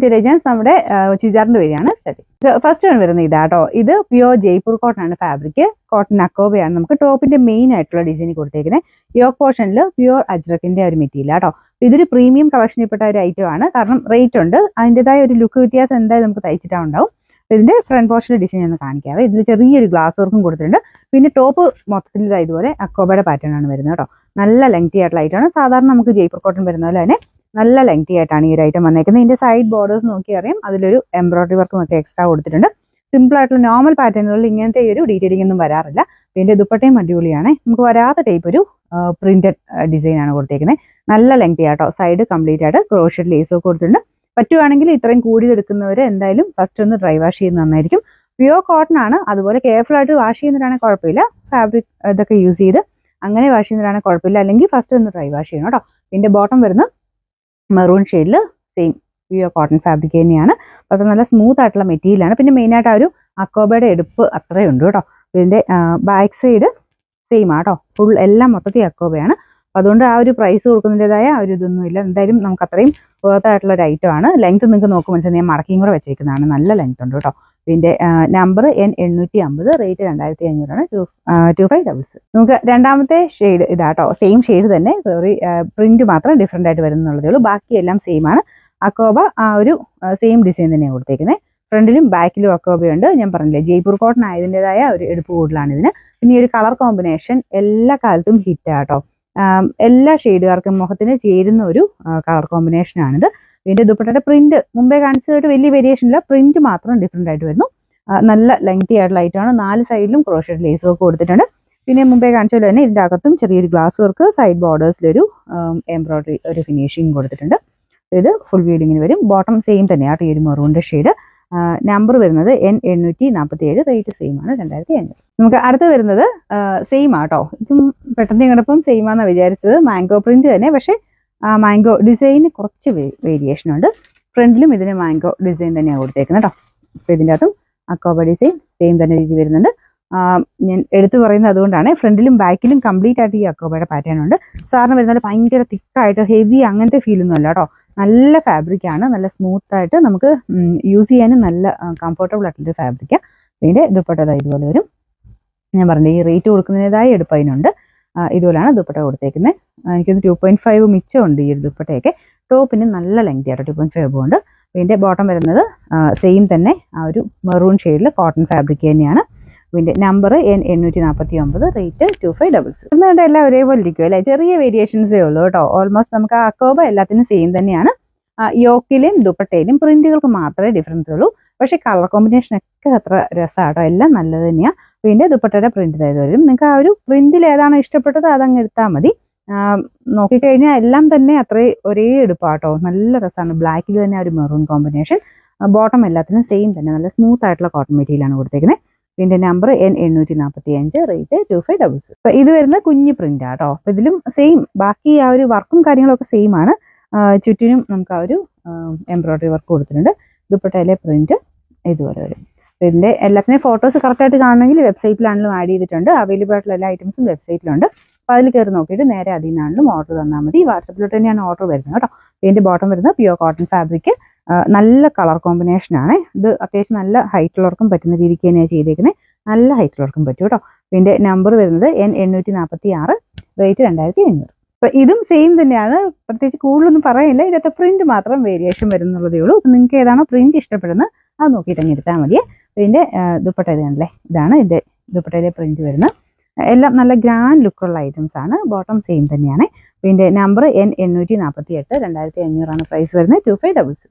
To legends നമ്മുടെ ചുരിദാറിന്റെ വഴിയാണ് study. First one വരുന്നത് ഇതാട്ടോ. ഇത് പ്യുവർ ജയ്പൂർ കോട്ടൺ ആണ് ഫാബ്രിക്. കോട്ടൺ അക്കോബയാണ് നമുക്ക് ടോപ്പിന്റെ മെയിൻ ആയിട്ടുള്ള ഡിസൈൻ കൊടുത്തേക്കുന്നത്. യോക്ക് പോർഷനിൽ പ്യുവർ അജ്രക്കിന്റെ ഒരു മെറ്റീരിയൽ ആട്ടോ. ഇതൊരു പ്രീമിയം കളക്ഷനിൽപ്പെട്ട ഒരു ഐറ്റം ആണ്. കാരണം റേറ്റ് ഉണ്ട്, അതിൻ്റെതായ ഒരു ലുക്ക് വ്യത്യാസം എന്തായാലും നമുക്ക് തയ്ച്ചിട്ടാ ഉണ്ടാവും. ഇതിന്റെ ഫ്രണ്ട് പോർഷനിലെ ഡിസൈൻ ഒന്ന് കാണിക്കാറ്. ഇതിൽ ചെറിയൊരു ഗ്ലാസ് വർക്കും കൊടുത്തിട്ടുണ്ട്. പിന്നെ ടോപ്പ് മൊത്തത്തിൽ ഇതുപോലെ അക്കോബയുടെ പാറ്റേൺ ആണ് വരുന്നത് കേട്ടോ. നല്ല ലെങ്തി ആയിട്ടുള്ള ഐറ്റം ആണ്. സാധാരണ നമുക്ക് ജയ്പൂർ കോട്ടൺ വരുന്ന പോലെ തന്നെ നല്ല ലെങ്തി ആയിട്ടാണ് ഈ ഒരു ഐറ്റം വന്നേക്കുന്നത്. ഇതിന്റെ സൈഡ് ബോർഡേഴ്സ് നോക്കി അറിയാം, അതിലൊരു എംബ്രോയിഡറി വർക്കും ഒക്കെ എക്സ്ട്രാ കൊടുത്തിട്ടുണ്ട്. സിമ്പിൾ ആയിട്ടുള്ള നോർമൽ പാറ്റേണുകളിൽ ഇങ്ങനത്തെ ഒരു ഡീറ്റെയിലിംഗ് ഒന്നും വരാറില്ല. ഇതിന്റെ ദുപ്പട്ടയും അടിപൊളിയാണ്. നമുക്ക് വരാത്ത ടൈപ്പ് ഒരു പ്രിന്റഡ് ഡിസൈൻ ആണ് കൊടുത്തേക്കുന്നത്. നല്ല ലെങ്തി ആട്ടോ. സൈഡ് കംപ്ലീറ്റ് ആയിട്ട് ക്രോഷഡ് ലേസ് ഒക്കെ കൊടുത്തിട്ടുണ്ട്. പറ്റുവാണെങ്കിൽ ഇത്രയും കൂടിയെടുക്കുന്നവർ എന്തായാലും ഫസ്റ്റ് ഒന്ന് ഡ്രൈ വാഷ് ചെയ്യുന്നത് നന്നായിരിക്കും. പ്യുവർ കോട്ടൺ ആണ്, അതുപോലെ കെയർഫുൾ ആയിട്ട് വാഷ് ചെയ്യുന്നവരാണെങ്കിൽ കുഴപ്പമില്ല. ഫാബ്രിക് ഇതൊക്കെ യൂസ് ചെയ്ത് അങ്ങനെ വാഷ് ചെയ്യുന്നവരാണെങ്കിൽ കുഴപ്പമില്ല. അല്ലെങ്കിൽ ഫസ്റ്റ് ഒന്ന് ഡ്രൈ വാഷ് ചെയ്യണം കേട്ടോ. ഇതിന്റെ ബോട്ടം വരുന്ന മെറൂൺ ഷെയ്ഡിൽ സെയിം പ്യുവർ കോട്ടൺ ഫാബ്രിക് തന്നെയാണ്. അത് നല്ല സ്മൂത്ത് ആയിട്ടുള്ള മെറ്റീരിയലാണ്. പിന്നെ മെയിനായിട്ട് ആ ഒരു അക്കോബയുടെ എടുപ്പ് അത്രയും ഉണ്ട് കേട്ടോ. ഇതിന്റെ ബാക്ക് സൈഡ് സെയിം ആട്ടോ. ഫുൾ എല്ലാം മൊത്തത്തിൽ അക്കോബയാണ്. അതുകൊണ്ട് ആ ഒരു പ്രൈസ് കൊടുക്കുന്നതിൻ്റെതായ ഒരു ഇതൊന്നും ഇല്ല. എന്തായാലും നമുക്ക് അത്രയും വേർത്തായിട്ടുള്ള ഒരു ഐറ്റം ആണ്. ലെങ്ത് നിങ്ങൾക്ക് നോക്കുമ്പോൾ മനസ്സിലായി, ഞാൻ മടക്കിയും കൂടെ വെച്ചിരിക്കുന്നതാണ്. നല്ല ലെങ്ത് ഉണ്ട് കേട്ടോ. ഇതിന്റെ നമ്പർ N850, റേറ്റ് 2500 2566. നമുക്ക് രണ്ടാമത്തെ ഷെയ്ഡ് ഇതാട്ടോ. സെയിം ഷെയ്ഡ് തന്നെ, സോറി പ്രിന്റ് മാത്രം ഡിഫറെന്റ് ആയിട്ട് വരുന്നുള്ളതേ ഉള്ളൂ. ബാക്കിയെല്ലാം സെയിം ആണ്. അക്കോബ ആ ഒരു സെയിം ഡിസൈൻ തന്നെയാണ് കൊടുത്തേക്കുന്നത്. ഫ്രണ്ടിലും ബാക്കിലും അക്കോബയുണ്ട്. ഞാൻ പറഞ്ഞില്ലേ, ജയ്പൂർ കോട്ടൺ ആയതിൻ്റെതായ ഒരു എടുപ്പ് കൂടുതലാണ് ഇതിന്. പിന്നെ ഈ ഒരു കളർ കോമ്പിനേഷൻ എല്ലാ കാലത്തും ഹിറ്റ് ആട്ടോ. എല്ലാ ഷെയ്ഡുകാർക്കും മുഖത്തിന് ചേരുന്ന ഒരു കളർ കോമ്പിനേഷൻ ആണിത്. ഇതിന്റെ ദുപ്പട്ടയുടെ പ്രിന്റ് മുമ്പേ കാണിച്ചതായിട്ട് വലിയ വേരിയേഷൻ ഇല്ല, പ്രിന്റ് മാത്രം ഡിഫറെന്റ് ആയിട്ട് വരുന്നു. നല്ല ലെങ്തി ആയിട്ടുള്ള ഐറ്റമാണ്. 4 സൈഡിലും ക്രോഷഡ് ലേസ് ഒക്കെ കൊടുത്തിട്ടുണ്ട്. പിന്നെ മുമ്പേ കാണിച്ചത് തന്നെ ഇതിന്റെ അകത്തും ചെറിയൊരു ഗ്ലാസ് വർക്ക്, സൈഡ് ബോർഡേഴ്സിലൊരു എംബ്രോയിഡറി ഒരു ഫിനിഷിങ് കൊടുത്തിട്ടുണ്ട്. ഇത് ഫുൾ വീഡിങ്ങിന് വരും. ബോട്ടം സെയിം തന്നെയാണ് ഈ ഒരു മെറൂണിന്റെ ഷെയ്ഡ്. നമ്പർ വരുന്നത് N847, റേറ്റ് സെയിം ആണ് 2500. നമുക്ക് അടുത്ത് വരുന്നത് സെയിം ആട്ടോ. ഇതും പെട്ടെന്ന് കണ്ടപ്പം സെയിം ആണെന്ന് വിചാരിച്ചത്. മാംഗോ പ്രിന്റ് തന്നെ, പക്ഷേ മാംഗോ ഡിസൈന് കുറച്ച് വേരിയേഷൻ ഉണ്ട്. ഫ്രണ്ടിലും ഇതിന് മാംഗോ ഡിസൈൻ തന്നെയാണ് കൊടുത്തേക്കുന്നത് കേട്ടോ. അപ്പോൾ ഇതിൻ്റെ അകത്തും അക്കോബ ഡിസൈൻ സെയിം തന്നെ രീതി വരുന്നുണ്ട്. ഞാൻ എടുത്തു പറയുന്നത് അതുകൊണ്ടാണ്. ഫ്രണ്ടിലും ബാക്കിലും കംപ്ലീറ്റ് ആയിട്ട് ഈ അക്കോബയുടെ പാറ്റേൺ ഉണ്ട്. സാറിന് വരുന്നത് ഭയങ്കര തിക്കായിട്ട് ഹെവി അങ്ങനത്തെ ഫീലൊന്നും അല്ല കേട്ടോ. നല്ല ഫാബ്രിക് ആണ്. നല്ല സ്മൂത്ത് ആയിട്ട് നമുക്ക് യൂസ് ചെയ്യാനും നല്ല കംഫർട്ടബിൾ ആയിട്ടുള്ളൊരു ഫാബ്രിക്കാണ്. ഇതിൻ്റെ ദുപ്പട്ട ഇതുപോലെ വരും. ഞാൻ പറഞ്ഞത് ഈ റേറ്റ് കൊടുക്കുന്നതിൻ്റെതായ എടുപ്പ് അതിനുണ്ട്. ഇതുപോലെയാണ് ദുപ്പട്ട കൊടുത്തേക്കുന്നത്. എനിക്കൊന്ന് 2.5 മിച്ചമുണ്ട് ഈ ഒരു ദുപ്പട്ടയൊക്കെ. ടോപ്പിന് നല്ല ലെങ്തി ആയിട്ട് 2.5 ഉണ്ട്. ഇതിൻ്റെ ബോട്ടം വരുന്നത് സെയിം തന്നെ ആ ഒരു മെറൂൺ ഷെയ്ഡിൽ കോട്ടൺ ഫാബ്രിക് തന്നെയാണ്. ഇതിൻ്റെ നമ്പർ N849, റേറ്റ് 2566. എന്നിട്ട് എല്ലാം ഒരേപോലെ ഇരിക്കും അല്ലേ, ചെറിയ വേരിയേഷൻസേ ഉള്ളൂ കേട്ടോ. ഓൾമോസ്റ്റ് നമുക്ക് ആ അക്കോബ എല്ലാത്തിനും സെയിം തന്നെയാണ്. യോക്കിലും ദുപ്പട്ടയിലും പ്രിന്റുകൾക്ക് മാത്രമേ ഡിഫറൻസ് ഉള്ളൂ. പക്ഷേ കളർ കോമ്പിനേഷൻ ഒക്കെ അത്ര രസമാട്ടോ. എല്ലാം നല്ലത് തന്നെയാണ്. പിന്നെ ദുപ്പട്ടയുടെ പ്രിന്റ് ഇതായത് വരും. നിങ്ങൾക്ക് ആ ഒരു പ്രിന്റിൽ ഏതാണോ ഇഷ്ടപ്പെട്ടത് അതങ്ങ് എടുത്താൽ മതി. നോക്കിക്കഴിഞ്ഞാൽ എല്ലാം തന്നെ ഒരേ എടുപ്പാട്ടോ. നല്ല രസമാണ്. ബ്ലാക്കിൽ തന്നെ ആ ഒരു മെറൂൺ കോമ്പിനേഷൻ. ബോട്ടം എല്ലാത്തിനും സെയിം തന്നെ നല്ല സ്മൂത്ത് ആയിട്ടുള്ള കോട്ടൺ മെറ്റീരിയലാണ് കൊടുത്തേക്കുന്നത്. ഇതിന്റെ നമ്പർ N845, റേറ്റ് 2566. അപ്പൊ ഇത് വരുന്ന കുഞ്ഞു പ്രിന്റ് ആട്ടോ. അപ്പൊ ഇതിലും സെയിം, ബാക്കി ആ ഒരു വർക്കും കാര്യങ്ങളൊക്കെ സെയിം ആണ്. ചുറ്റിനും നമുക്ക് ആ ഒരു എംബ്രോയിഡറി വർക്ക് കൊടുത്തിട്ടുണ്ട്. ദുപ്പട്ടയിലെ പ്രിന്റ് ഇതുപോലെ വരും. ഇതിന്റെ എല്ലാത്തിനെയും ഫോട്ടോസ് കറക്റ്റായിട്ട് കാണണമെങ്കിൽ വെബ്സൈറ്റിലാണെങ്കിലും ആഡ് ചെയ്തിട്ടുണ്ട്. അവൈലബിൾ ആയിട്ടുള്ള എല്ലാ ഐറ്റംസും വെബ്സൈറ്റിലുണ്ട്. അപ്പോൾ അതിൽ കയറി നോക്കിയിട്ട് നേരെ അതിൽ നിന്നാണെങ്കിലും ഓർഡർ തന്നാൽ മതി. വാട്സപ്പിലോട്ട് തന്നെയാണ് ഓർഡർ വരുന്നത് കേട്ടോ. ഇതിന്റെ ബോട്ടം വരുന്നത് പ്യുവർ കോട്ടൺ ഫാബ്രിക്. നല്ല കളർ കോമ്പിനേഷൻ ആണ്. ഇത് അത്യാവശ്യം നല്ല ഹൈറ്റുള്ളവർക്കും പറ്റുന്ന രീതിക്ക് തന്നെയാണ് ചെയ്തേക്കുന്നത്. നല്ല ഹൈറ്റുള്ളവർക്കും പറ്റും കേട്ടോ. ഇതിന്റെ നമ്പർ വരുന്നത് N846, റേറ്റ് 2500. അപ്പൊ ഇതും സെയിം തന്നെയാണ്. പ്രത്യേകിച്ച് കൂടുതലൊന്നും പറയില്ല. ഇതിനകത്ത് പ്രിന്റ് മാത്രം വേരിയേഷൻ വരുന്നുള്ളതേ ഉള്ളൂ. അപ്പം നിങ്ങൾക്ക് ഏതാണോ പ്രിന്റ് ഇഷ്ടപ്പെടുന്നത് അത് നോക്കിയിട്ട് അങ്ങ് എടുത്താൽ മതിയെ. ഇതിന്റെ ദുപ്പട്ട ഇതാണല്ലേ, ഇതാണ് ഇതിന്റെ ദുപ്പട്ടയിലെ പ്രിന്റ് വരുന്നത്. എല്ലാം നല്ല ഗ്രാൻഡ് ലുക്കുള്ള ഐറ്റംസ് ആണ്. ബോട്ടം സെയിം തന്നെയാണ്. ഇതിന്റെ നമ്പർ N848, 2500 പ്രൈസ് വരുന്നത് 2566.